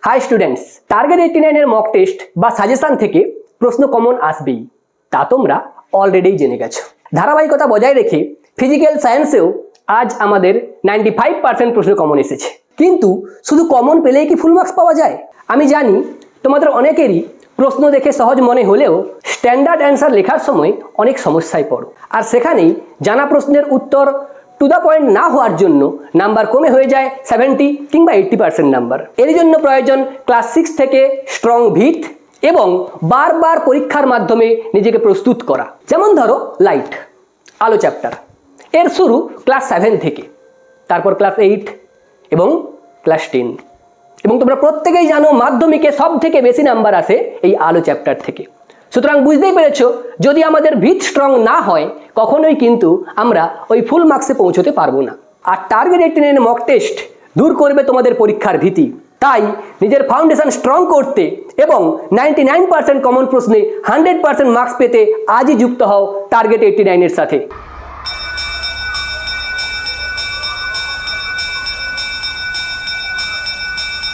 High students, target 89 এর mock test বা suggestion থেকে প্রশ্ন কমন আসবেই, তা তোমরা অলরেডি জেনে গেছো। ধারাবাহিকতা বজায় রেখে ফিজিক্যাল সায়েন্সেও আজ আমাদের 95% প্রশ্ন কমন এসেছে। কিন্তু শুধু কমন পেলেই কি ফুল মার্কস পাওয়া যায়? আমি জানি তোমাদের অনেকেরই প্রশ্ন দেখে সহজ মনে হলেও স্ট্যান্ডার্ড অ্যান্সার লেখার সময় অনেক সমস্যায় পড়ো, আর সেখানেই জানা প্রশ্নের উত্তর টু দ্য পয়েন্ট না হওয়ার জন্য নাম্বার কমে হয়ে যায় 70 কিংবা 80% নাম্বার। এর জন্য প্রয়োজন ক্লাস 6 থেকে স্ট্রং ভিত এবং বারবার পরীক্ষার মাধ্যমে নিজেকে প্রস্তুত করা। যেমন ধরো লাইট, আলো চ্যাপ্টার, এর শুরু ক্লাস 7 থেকে, তারপর ক্লাস 8 এবং ক্লাস 10, এবং তোমরা প্রত্যেকেই জানো মাধ্যমিকে সব থেকে বেশি নাম্বার আসে এই আলো চ্যাপ্টার থেকে। সুতরাং বুঝতেই পেরেছো, যদি আমাদের ভিত স্ট্রং না হয় কখনোই কিন্তু আমরা ওই ফুল মার্কসে পৌঁছতে পারবো না। আর টার্গেট 89 মক টেস্ট দূর করবে তোমাদের পরীক্ষার ভীতি। তাই নিজের ফাউন্ডেশন স্ট্রং করতে এবং 99% কমন প্রশ্নে 100% মার্কস পেতে আজই যুক্ত হও টার্গেট 89 এর সাথে।